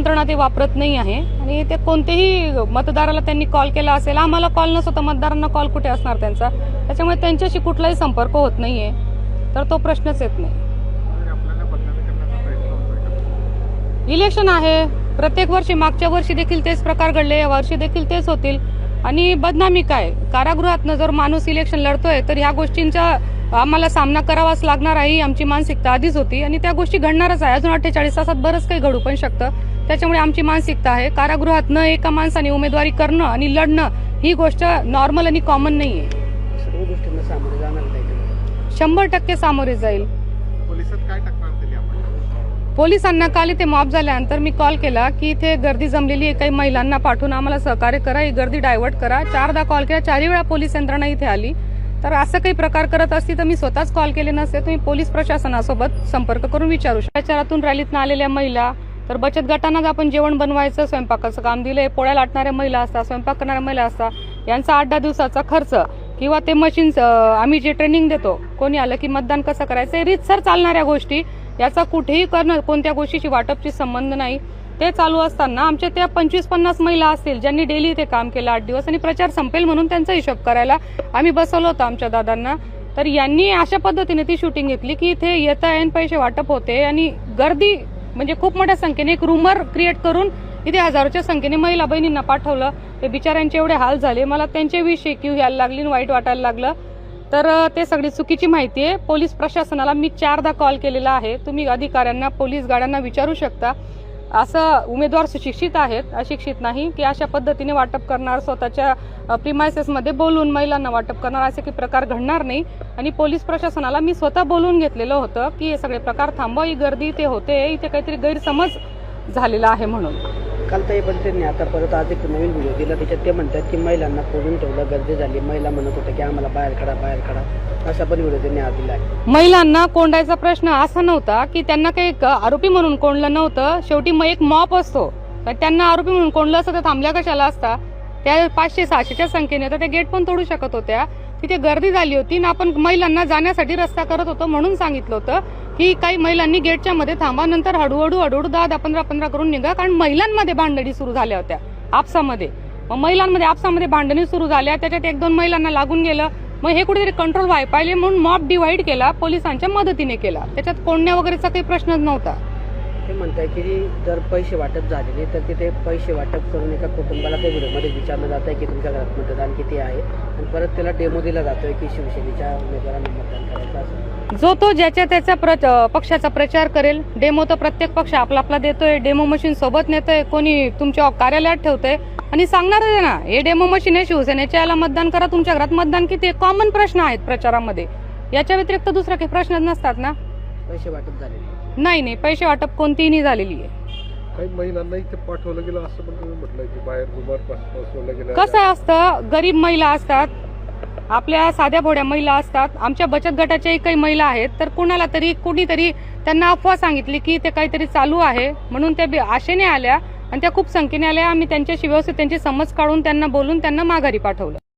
यंत्रणा ते वापरत नाही आहे आणि ते कोणतेही मतदाराला त्यांनी कॉल केला असेल, आम्हाला कॉल नसतो तर मतदारांना कॉल कुठे असणार त्यांचा, त्याच्यामुळे त्यांच्याशी कुठलाही संपर्क होत नाहीये, तर तो प्रश्नच येत नाही। इलेक्शन आहे, प्रत्येक वर्षी मागच्या वर्षी देखील तेच प्रकार घडले, या वर्षी देखील तेच होतील आणि बदनामी काय, कारागृहातनं जर माणूस इलेक्शन लढतोय तर ह्या गोष्टींचा आम्हाला सामना करावाच लागणार आहे, आमची मानसिकता आधीच होती आणि त्या गोष्टी घडणारच आहे। अजून 48 तासात बरंच काही घडू पण शकतं, त्याच्यामुळे आमची मानसिकता आहे कारागृहात न एका माणसाने उमेदवारी करणं आणि लढणं ही गोष्ट नॉर्मल आणि कॉमन नाहीये। सर्व गोष्टींना सामोरे जाणार पाहिजे, 100% सामोरे जाईल। पोलिसात काय तक्रार दिली आपण? पोलिसांना काल इथे मॉब झाल्यानंतर मी कॉल केला की इथे गर्दी जमलेली आहे, काही महिलांना पाठवून आम्हाला सहकार्य करा, ही गर्दी डायव्हर्ट करा। 4दा कॉल केला, 4ही वेळा पोलीस यंत्रणा इथे आली। तर असं काही प्रकार करत असती तर मी स्वतःच कॉल केले नसते, तुम्ही पोलीस प्रशासनासोबत संपर्क करून विचारू शकता। प्रचारातून रॅलीतून आलेल्या महिला, तर बचत गटांना आपण जेवण बनवायचं, स्वयंपाकाचं काम दिलंय, पोळ्या लाटणाऱ्या महिला असतात, स्वयंपाक करणाऱ्या महिला असतात, यांचा 8-10 दिवसाचा खर्च किंवा ते मशीन आम्ही जे ट्रेनिंग देतो, कोणी आलं की मतदान कसं करायचं, रीतसर चालणाऱ्या गोष्टी, याचा कुठेही करणं कोणत्या गोष्टीची वाटपची संबंध नाही। ते चालू असताना आमच्या त्या 25-50 महिला असतील ज्यांनी डेली ते काम केलं 8 दिवस आणि प्रचार संपेल म्हणून त्यांचा हिशोब करायला आम्ही बसवलं होतं आमच्या दादांना, तर यांनी अशा पद्धतीने ती शूटिंग घेतली की इथे येता येऊन पैसे वाटप होते आणि गर्दी म्हणजे खूप मोठ्या संख्येने एक रूमर क्रिएट करून इथे हजारोच्या संख्येने महिला बहिणींना पाठवलं। ते बिचाऱ्यांचे एवढे हाल झाले, मला त्यांच्याविषयी क्यू यायला लागली, वाईट वाटायला लागलं। तर ते सगळी चुकीची माहिती आहे। पोलीस प्रशासनाला मी 4दा कॉल केलेला आहे, तुम्ही अधिकाऱ्यांना, पोलीस गाड्यांना विचारू शकता। असं उमेदवार सुशिक्षित आहेत, अशिक्षित नाही, की अशा पद्धतीने वाटप करणार, स्वतःच्या प्रिमायसेसमध्ये बोलून महिलांना वाटप करणार, असे काही प्रकार घडणार नाही। आणि पोलीस प्रशासनाला मी स्वतः बोलून घेतलेलं होतं की हे सगळे प्रकार थांबवा, ही गर्दी इथे होते, इथे काहीतरी गैरसमज झालेला आहे म्हणून। काल ताई पण त्यांनी आता परत आज एक नवीन व्हिडिओ दिला, त्याच्यात ते म्हणतात की महिलांना कोरून ठेवलं, गर्दी झाली, महिला म्हणत होत्या की आम्हाला बाहेर काढा, असा पण व्हिडिओ त्यांनी आज दिला आहे। महिलांना कोंडायचा प्रश्न असा नव्हता की त्यांना काही आरोपी म्हणून कोंडलं नव्हतं, शेवटी एक मॉप असतो, त्यांना आरोपी म्हणून कोंडलं असतं तर थांबल्या कशाला असता, त्या 500-600च्या संख्येने तर त्या गेट पण तोडू शकत होत्या, तिथे गर्दी झाली होती ना, आपण महिलांना जाण्यासाठी रस्ता करत होतो म्हणून सांगितलं होतं की काही महिलांनी गेटच्या मध्ये थांबा, नंतर हळूहळू 10-15 करून निघा, कारण महिलांमध्ये भांडणी सुरू झाल्या होत्या आपसामध्ये, मग महिलांमध्ये आपसामध्ये भांडणी सुरू झाल्या, त्याच्यात 1-2 महिलांना लागून गेलं, मग हे कुठेतरी कंट्रोल व्हायला पाहिजे म्हणून मॉब डिवाइड केला, पोलिसांच्या मदतीने केला, त्याच्यात कोंडण्या वगैरेचा काही प्रश्नच नव्हता। ते म्हणताय की जर पैसे वाटप झालेले तर तिथे पैसे वाटप करून एका कुटुंबाला त्या व्हिडिओमध्ये विचारलं जात आहे की तुमच्या घरात मतदान किती आहे, आणि परत त्याला डेमो दिला जातोय की शिवसेनेच्या उमेदवारांना मतदान करायचं असं। जो तो ज्याच्या त्याच्या पक्षाचा प्रचार करेल, डेमो तर प्रत्येक पक्ष आपला आपला देतोय, डेमो मशीन सोबत नेतोय, कोणी तुमच्या कार्यालयात ठेवतोय आणि सांगणार आहे ना हे डेमो मशीन आहे, शिवसेनेच्या याला मतदान करा, तुमच्या घरात मतदान किती, कॉमन प्रश्न आहेत प्रचारामध्ये, याच्या व्यतिरिक्त दुसरा काही प्रश्न नसतात ना। पैसे वाटप झालेले नाही, पैसे वाटप कोणतीही झालेली आहे। काही महिलांना इथे पाठवलं गेलं असं पण तुम्ही म्हटलंय की बाहेर रुमार पाठवलं गेलं। कसं असतं, गरीब महिला असतात, आपल्या साध्या भोड्या महिला असतात, आमच्या बचत गटाच्याही काही महिला आहेत, तर कुणीतरी त्यांना अफवा सांगितली की ते काहीतरी चालू आहे म्हणून त्या आशेने आल्या आणि त्या खूप संख्येने आल्या, आम्ही त्यांच्याशी व्यवस्थित त्यांची समज काढून त्यांना बोलून त्यांना माघारी पाठवलं।